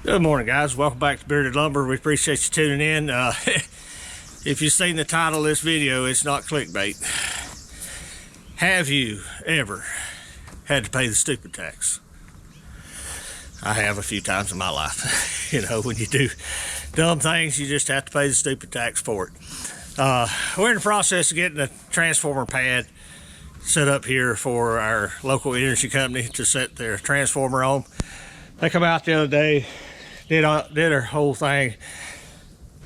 Good morning, guys. Welcome back to Bearded Lumber. We appreciate you tuning in. If you've seen the title of this video, it's not clickbait. Have you ever had to pay the stupid tax? I have a few times in my life. You know, when you do dumb things, you just have to pay the stupid tax for it. We're in the process of getting a transformer pad set up here for our local energy company to set their transformer on. They come out the other day, did our whole thing.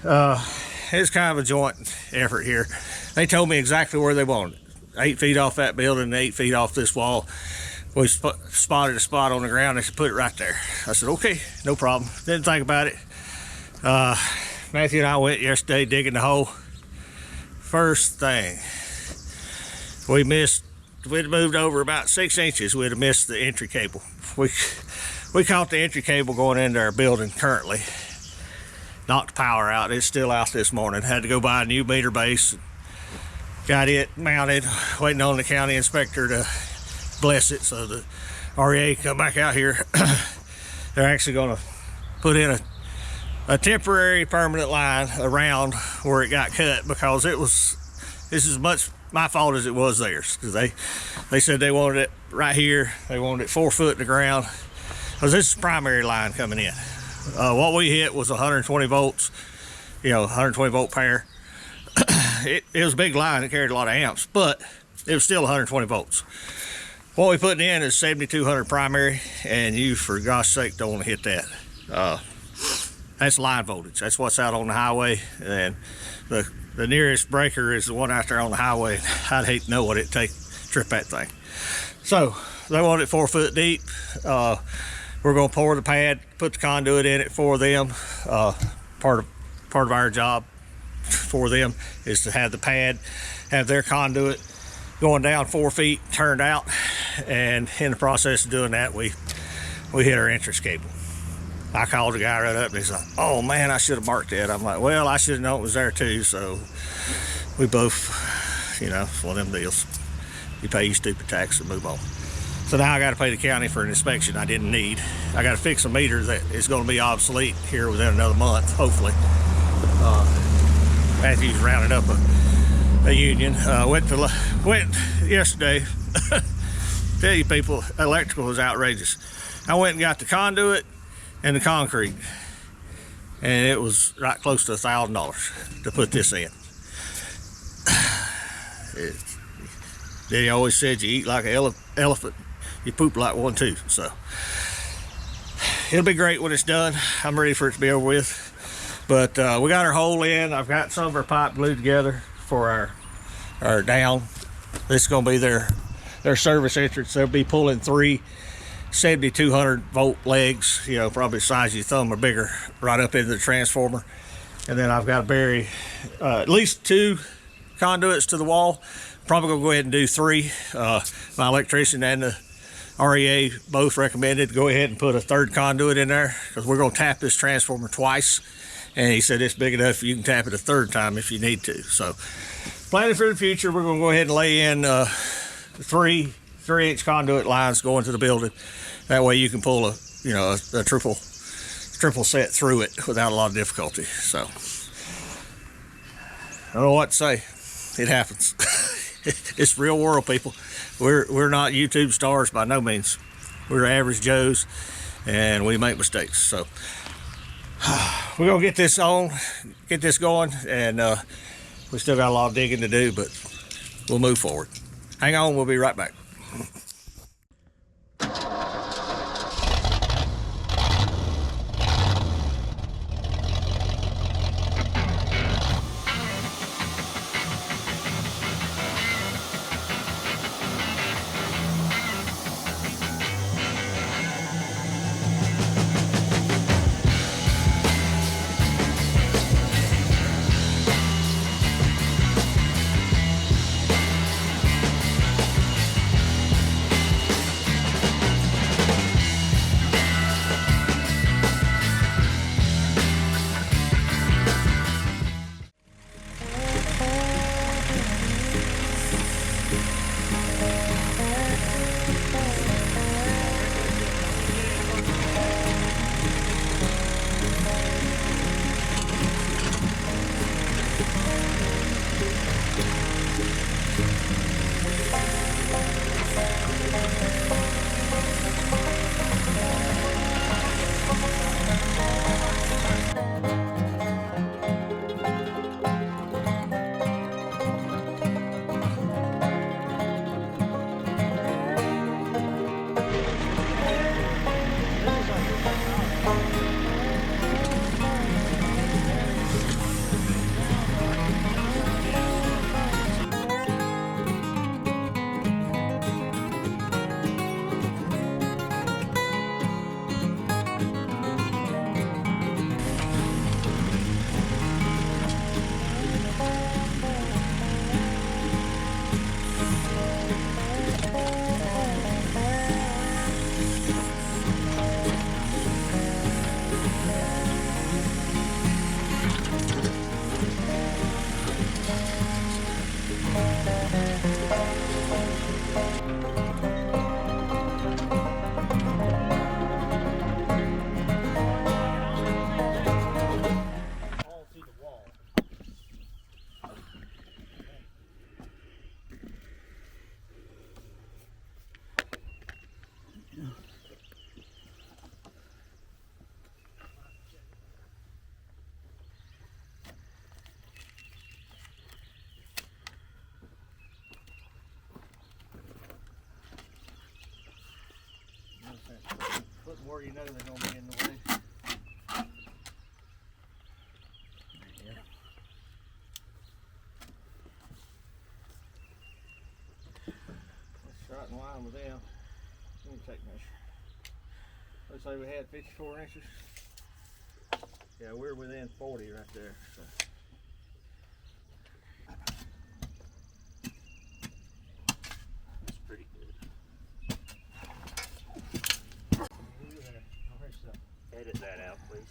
It's kind of a joint effort here. They told me exactly where they wanted it. 8 feet off that building and 8 feet off this wall. We spotted a spot on the ground. They said, put it right there. I said, okay, no problem. Didn't think about it. Matthew and I went yesterday digging the hole. First thing, we'd moved over about 6 inches. We'd have missed the entry cable. We caught the entry cable going into our building currently. Knocked the power out. It's still out this morning. Had to go buy a new meter base. Got it mounted, waiting on the county inspector to bless it so the REA can come back out here. They're actually going to put in a temporary permanent line around where it got cut, because this is as much my fault as it was theirs, because they said they wanted it right here. They wanted it 4 foot in the ground, because this is the primary line coming in. What we hit was 120 volts, 120 volt pair. It was a big line. It carried a lot of amps, but it was still 120 volts. What we putting in is 7200 primary, and you, for gosh sake, don't want to hit that. That's line voltage. That's what's out on the highway, and the nearest breaker is the one out there on the highway. I'd hate to know what it'd take to trip that thing. So they want it 4 foot deep. We're going to pour the pad, put the conduit in it for them. Part of our job for them is to have the pad, have their conduit going down 4 feet, turned out, and in the process of doing that, we hit our entrance cable. I called the guy right up, and he's like, "Oh man, I should have marked that." I'm like, "Well, I should have known it was there too." So we both, it's one of them deals. You pay your stupid tax and move on. So now I got to pay the county for an inspection I didn't need. I got to fix a meter that is going to be obsolete here within another month, hopefully. Matthew's rounded up a union. Went yesterday. Tell you people, electrical is outrageous. I went and got the conduit and the concrete, and it was right close to $1,000 to put this in. They always said you eat like an elephant, you poop like one too. So it'll be great when it's done. I'm ready for it to be over with. But we got our hole in. I've got some of our pipe glued together for our down. This is going to be their service entrance. They'll be pulling 3 7200 volt legs, probably the size of your thumb or bigger, right up into the transformer. And then I've got to bury at least 2 conduits to the wall. Probably gonna go ahead and do 3. My electrician and the REA both recommended go ahead and put a 3rd conduit in there, because we're gonna tap this transformer twice, and he said it's big enough you can tap it a 3rd time if you need to. So planning for the future, we're gonna go ahead and lay in 3-inch conduit lines going to the building. That way you can pull a triple set through it without a lot of difficulty. So I don't know what to say. It happens. It's real world, people. We're not YouTube stars by no means. We're average Joes, and we make mistakes. So we're gonna get this going, and we still got a lot of digging to do, but we'll move forward. Hang on, we'll be right back. Put more, you know they're going to be in the way. Yeah. Let's right in line with them. Let me take measure. Let's say we had 54 inches. Yeah, we're within 40 right there. So. That's pretty good. Edit that out, please.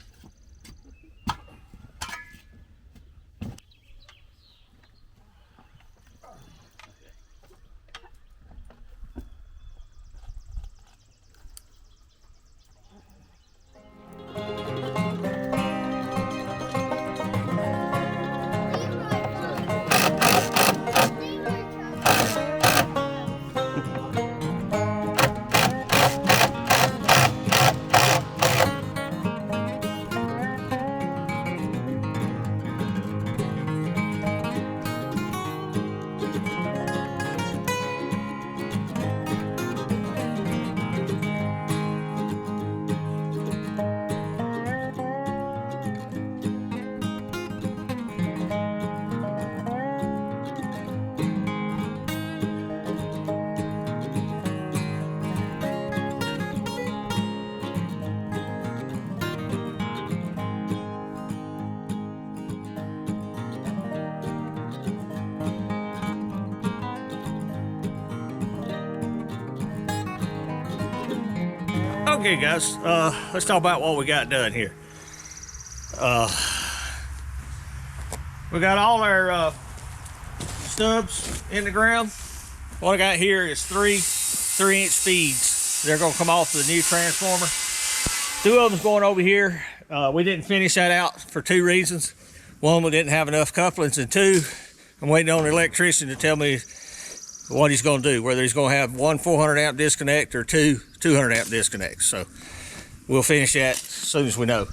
Okay guys, let's talk about what we got done here. We got all our stubs in the ground. What I got here is three 3-inch feeds. They're gonna come off the new transformer. 2 of them's going over here. We didn't finish that out for 2 reasons. 1, we didn't have enough couplings, and 2, I'm waiting on the electrician to tell me what he's going to do, whether he's going to have 1 400 amp disconnect or 2 200 amp disconnects. So we'll finish that as soon as we know.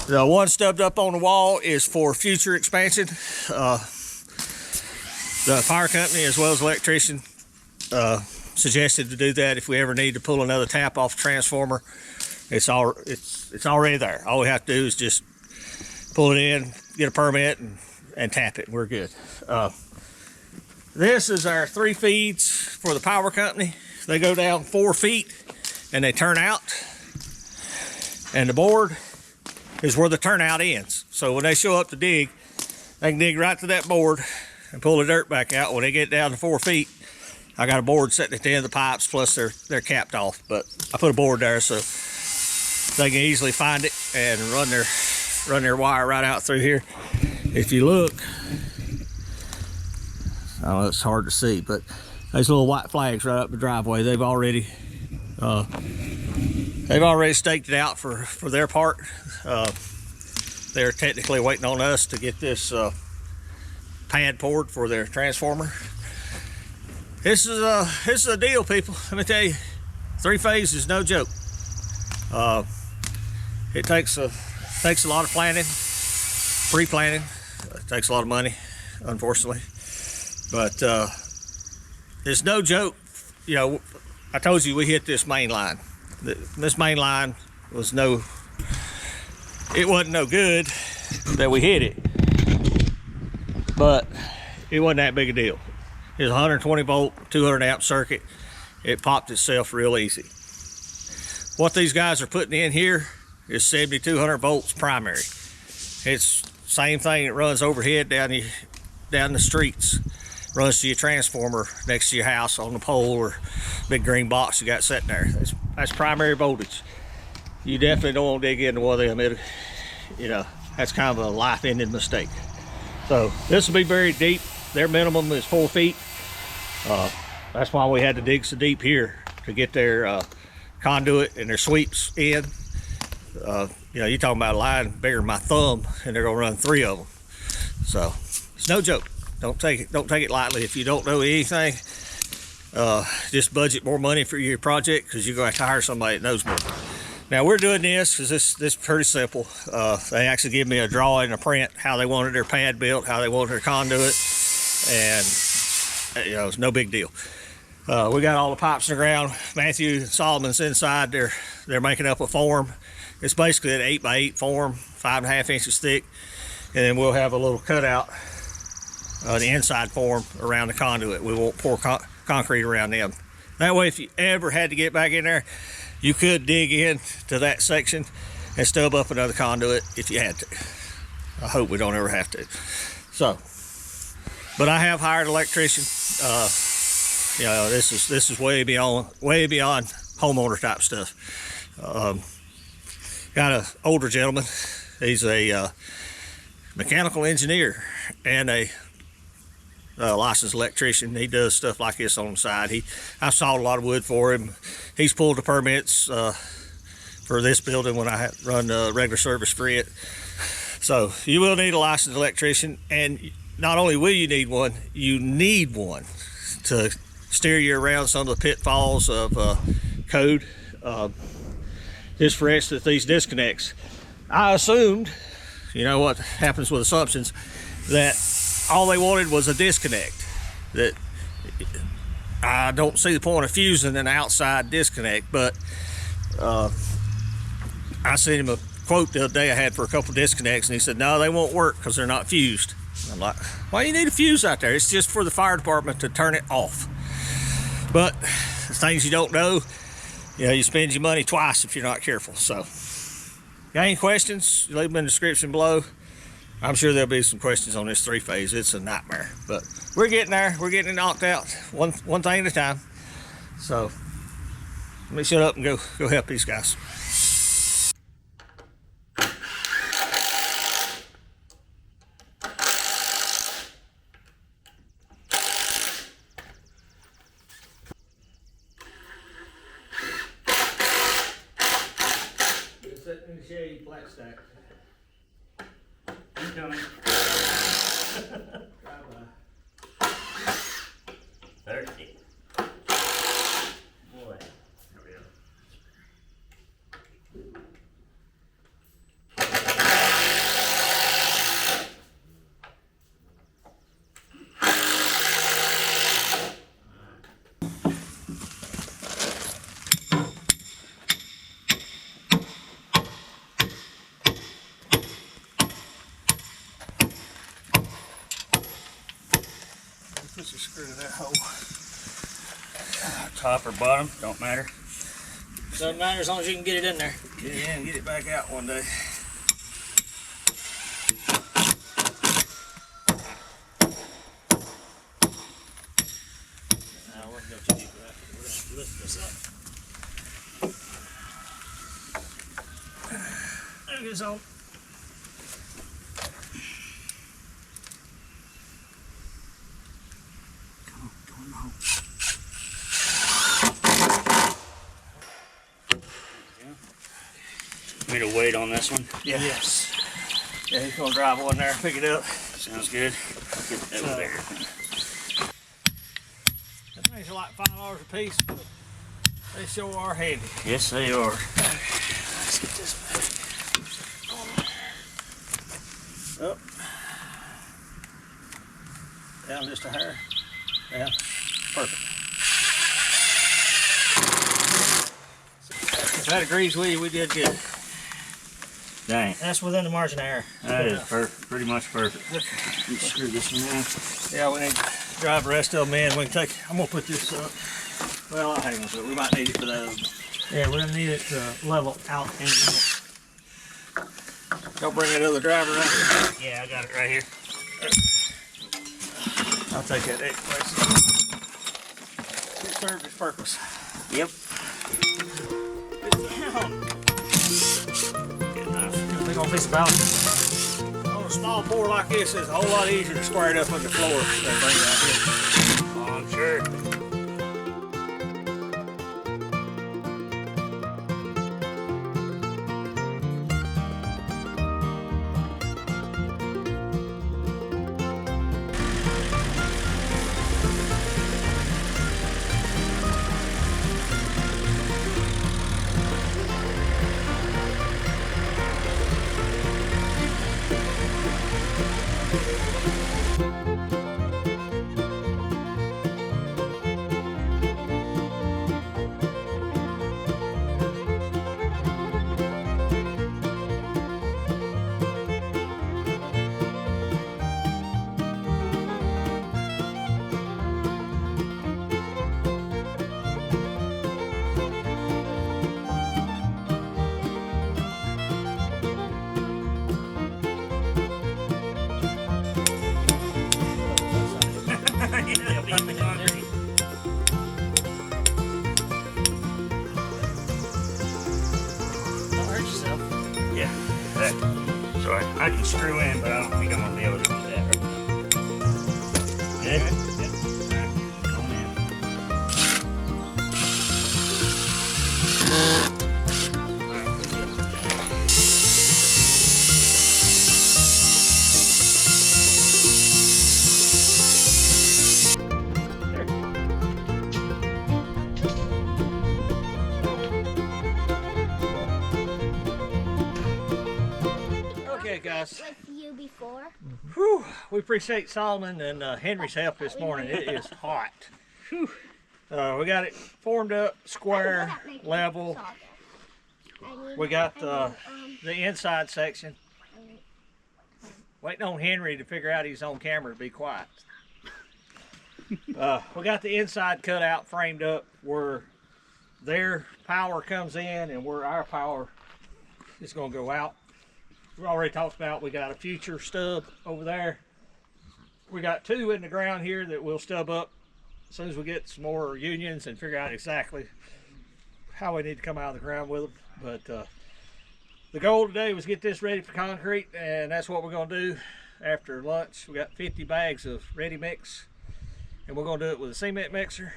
The one stubbed up on the wall is for future expansion. The fire company as well as electrician suggested to do that if we ever need to pull another tap off the transformer. It's already there. All we have to do is just pull it in, get a permit, and tap it. We're good. This is our 3 feeds for the power company. They go down 4 feet and they turn out. And the board is where the turnout ends. So when they show up to dig, they can dig right to that board and pull the dirt back out. When they get down to 4 feet, I got a board sitting at the end of the pipes, plus they're capped off. But I put a board there so they can easily find it and run their wire right out through here. If you look, I know it's hard to see, but those little white flags right up the driveway, they've already staked it out for their part. They're technically waiting on us to get this pad poured for their transformer. This is a deal, people. Let me tell you, 3-phase is no joke. It takes a lot of planning, pre-planning. It takes a lot of money, unfortunately. But it's no joke. You know, I told you we hit this main line. This main line was no it wasn't no good that we hit it, but it wasn't that big a deal. It was a 120 volt, 200 amp circuit. It popped itself real easy. What these guys are putting in here is 7200 volts primary. It's same thing that runs overhead down the streets. Runs to your transformer next to your house on the pole or big green box you got sitting there. That's primary voltage. You definitely don't want to dig into one of them. You know, that's kind of a life-ending mistake. So this will be buried deep. Their minimum is 4 feet. That's why we had to dig so deep here to get their conduit and their sweeps in. You know, you're talking about a line bigger than my thumb, and they're gonna run 3 of them. So it's no joke. Don't take it lightly. If you don't know anything, just budget more money for your project, because you're gonna have to hire somebody that knows more. Now we're doing this because this is pretty simple. They actually give me a drawing, a print, how they wanted their pad built, how they wanted their conduit, and you know, it's no big deal. We got all the pipes in the ground. Matthew and Solomon's inside. They're making up a form. It's basically an 8x8 form, 5.5 inches thick, and then we'll have a little cutout, the inside form around the conduit. We won't pour concrete around them. That way, if you ever had to get back in there, you could dig in to that section and stub up another conduit if you had to. I hope we don't ever have to. So, but I have hired an electrician. You know, this is way beyond homeowner type stuff. Got an older gentleman. He's a mechanical engineer and a licensed electrician. He does stuff like this on the side. I've sawed a lot of wood for him. He's pulled the permits for this building when I run regular service for it. So you will need a licensed electrician, and not only will you need one, you need one to steer you around some of the pitfalls of code. Just for instance, these disconnects. I assumed, you know what happens with assumptions, that all they wanted was a disconnect. That I don't see the point of fusing an outside disconnect, but I sent him a quote the other day I had for a couple disconnects, and he said, no, they won't work because they're not fused. I'm like, why do you need a fuse out there? It's just for the fire department to turn it off. But the things you don't know, you know, you spend your money twice if you're not careful. So, got any questions? Leave them in the description below. I'm sure there'll be some questions on this 3-phase. It's a nightmare, but we're getting there. We're getting it knocked out one thing at a time. So, let me shut up and go help these guys. In the shade, flat stack. I'm coming. Bye-bye. 30. Boy. There we go. Push a screw to that hole. Top or bottom, don't matter. Doesn't matter as long as you can get it in there. Get it in, get it back out one day. Now we're going to keep that. We're going to lift this up. There it goes on. Need a weight on this one? Yeah. Yes. Yeah, he's gonna drive one there, pick it up. Sounds good. Get that over there. That things are like $5 a piece, but they sure are handy. Yes, they are. Let's get this back. Up. Down just a hair. Yeah. Perfect. If that agrees with you, we did good. Dang. That's within the margin of error. That is pretty much perfect. You screw this one in. Yeah, we need to drive the rest of them in. We can take. I'm gonna put this up. Well, I'll hang on to it. We might need it for those. Yeah, we're gonna need it to level out in the middle. Go bring that other driver out here. Yeah, I got it right here. I'll take that extra place. It served its purpose. Yep. It's down. Good enough. Big old piece of balance. On a small bore like this, it's a whole lot easier to square it up on the floor than bring it out here. Oh, I'm sure. Yeah, beat the concrete. Don't hurt yourself. Yeah, that. So I can screw in, but I don't think I'm gonna be able to do that right now. Good? Good. Alright, going in. Okay, guys. With you before. Whew. We appreciate Solomon and Henry's help this morning. It is hot. Whew. We got it formed up, square, level. We got the inside section. Waiting on Henry to figure out he's on camera to be quiet. We got the inside cut out, framed up where their power comes in and where our power is going to go out. We already talked about we got a future stub over there. We got two in the ground here that we'll stub up as soon as we get some more unions and figure out exactly how we need to come out of the ground with them. But the goal today was get this ready for concrete, and that's what we're going to do after lunch. We got 50 bags of ready mix, and we're going to do it with a cement mixer.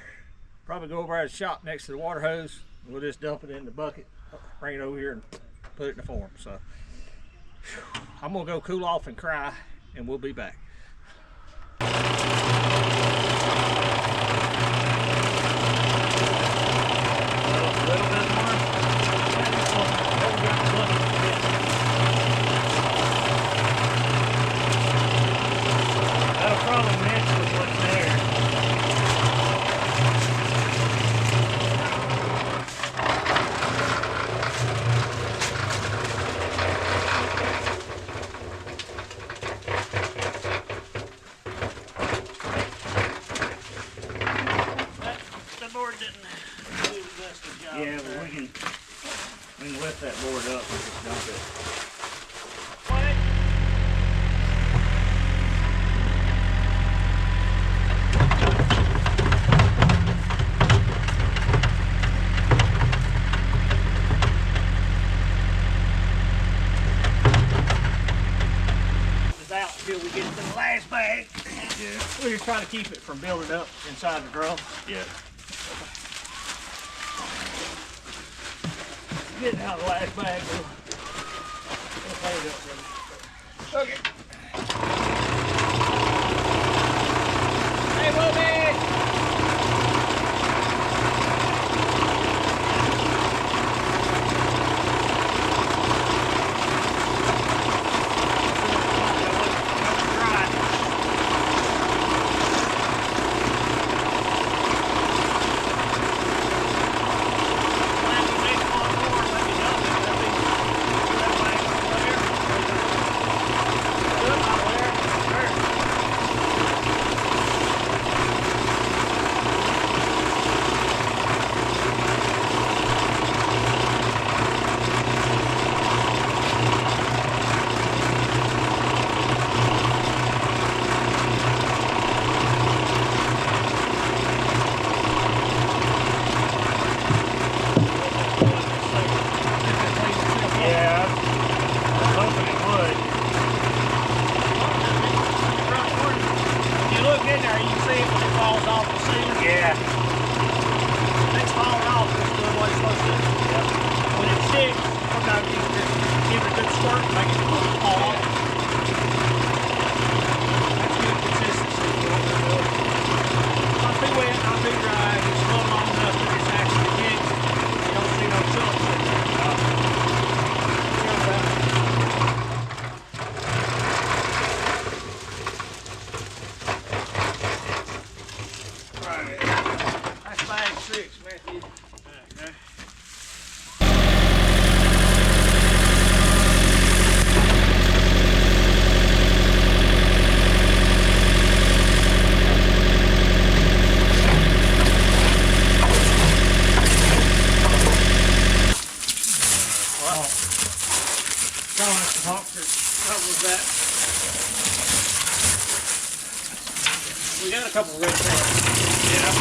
Probably go over to the shop next to the water hose. We'll just dump it in the bucket, bring it over here and put it in the form. So I'm gonna go cool off and cry, and we'll be back. A little bit more. That'll probably mix with what's there. The board didn't do the best of job. Yeah, but we can lift that board up and just dump it. What? It's out until we get to the last bag. We're just trying to keep it from building up inside the drum. Yeah. Getting out of the last bag, though. We'll play it up, brother. Okay. Hey, Bobby! falls off the ceiling. Yeah. If it's falling off, it's doing what it's supposed to do. Yep. When it sticks, sometimes you can just give it a good squirt and make it fall off. That's good consistency. Not too wet, not too dry. It's a little long enough that it's actually mixed. You don't see no chunks in there. That's bag 6, Matthew. Okay. What was that? We got a couple of red tails. Yeah.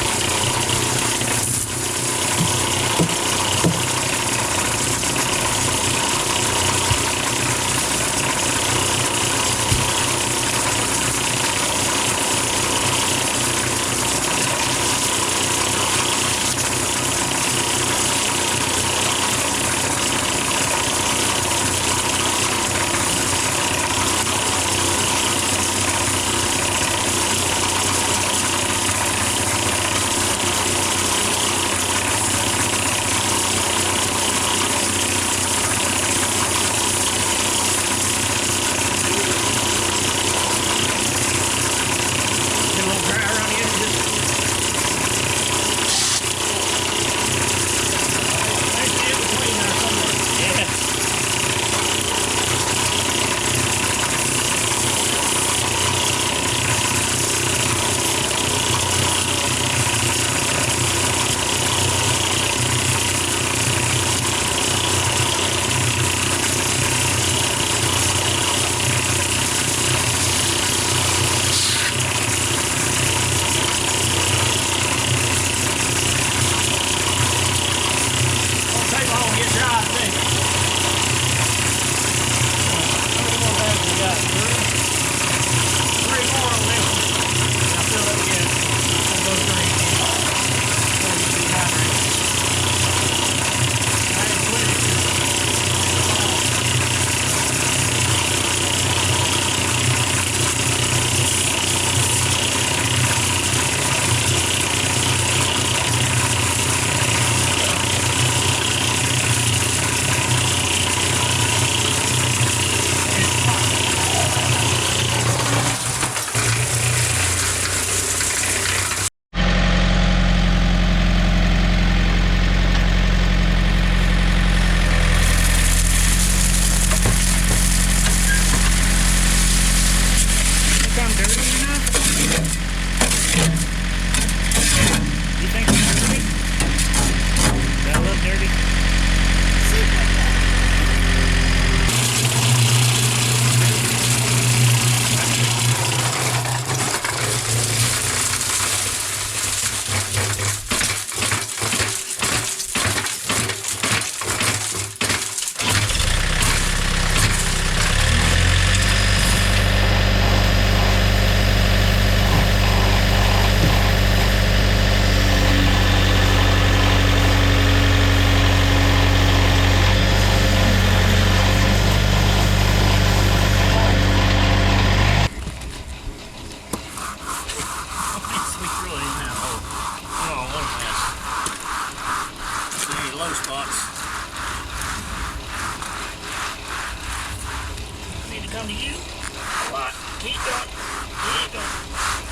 Come to you a lot. Keep going. Keep going.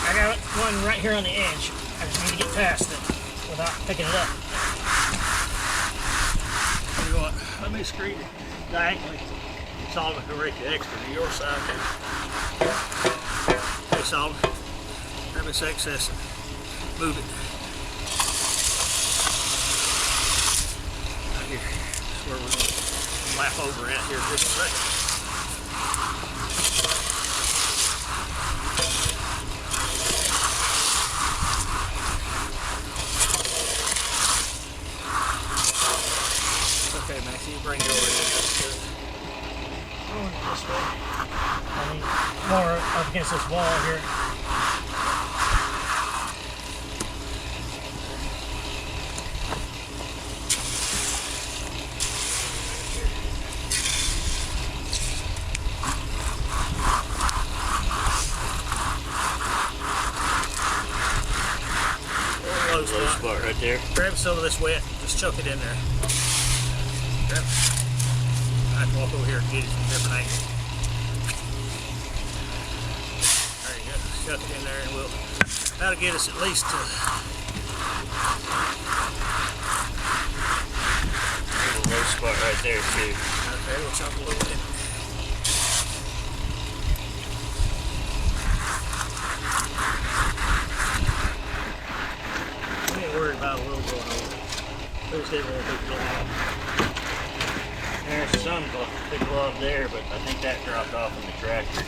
I got one right here on the edge. I just need to get past it without picking it up. Tell you what, let me screen it diagonally. Solomon can rake the extra to your side here. Hey Solomon, grab this excess and move it. Right here. That's where we're going to lap over at here just a second. Okay, Max, you bring it over here. Going this way. I need more up against this wall here. there. Grab some of this wet, just chuck it in there. Grab. I have to walk over here and get it from a different angle. There you go. Chuck it in there and that'll get us at least to. There's a low spot right there too. Okay, we'll chop a little bit. I ain't worried about a little going over. We just didn't want to pick it up. There's some big log there, but I think that dropped off in the tractor.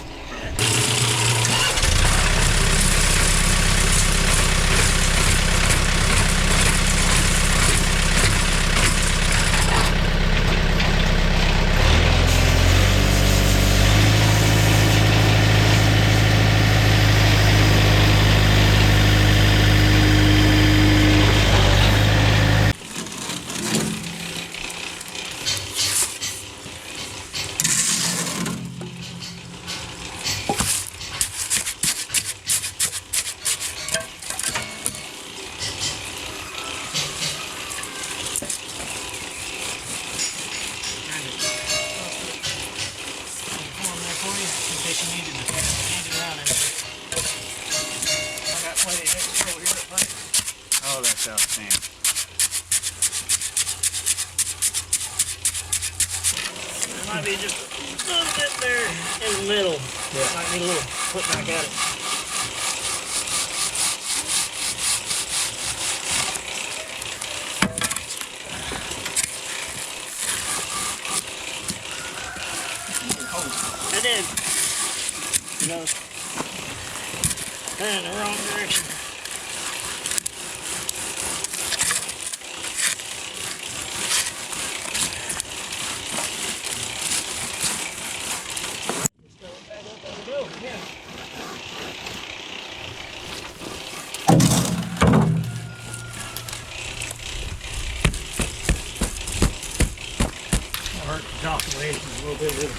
Oh, that's outstanding. There might be just a little bit there in the middle. Yeah. Might need a little put back at it. I did. You know, in the wrong direction. Hurt the top of the edge a little bit.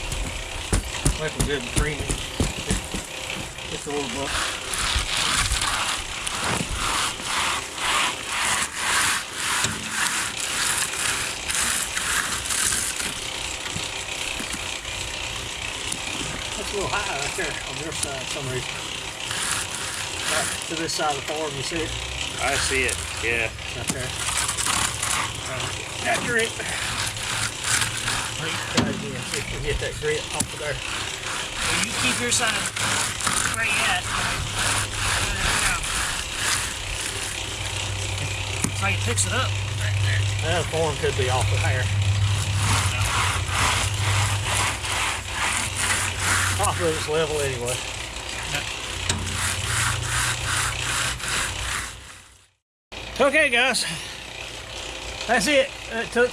Like a good creamy. Just a little bit. That's a little high right there on your side for some reason. Right to this side of the farm, you see it? I see it, yeah. Right there. That grit. Try again, see if we get that grit off of there. Well, you keep your side where you at. So you fix it up right there. That form could be off of there. Top of it's level anyway. Okay, guys. That's it. It took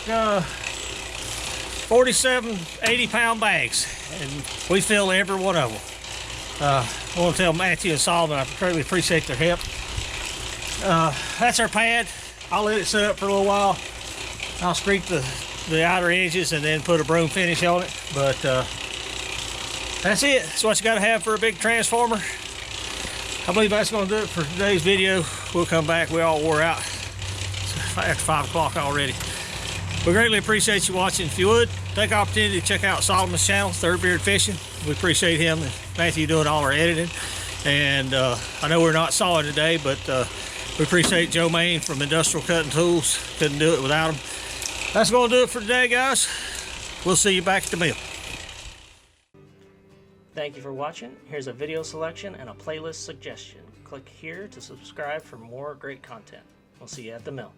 47 80-pound bags, and we fill every one of them. I want to tell Matthew and Solomon I greatly appreciate their help. That's our pad. I'll let it sit up for a little while. I'll scrape the outer edges and then put a broom finish on it. But that's it. That's what you got to have for a big transformer. I believe that's going to do it for today's video. We'll come back. We all wore out. It's after 5 o'clock already. We greatly appreciate you watching. If you would, take the opportunity to check out Solomon's channel, Third Beard Fishing. We appreciate him and Matthew doing all our editing. And I know we're not sawing today, but we appreciate Joe Maine from Industrial Cutting Tools. Couldn't do it without him. That's going to do it for today, guys. We'll see you back at the mill. Thank you for watching. Here's a video selection and a playlist suggestion. Click here to subscribe for more great content. We'll see you at the mill.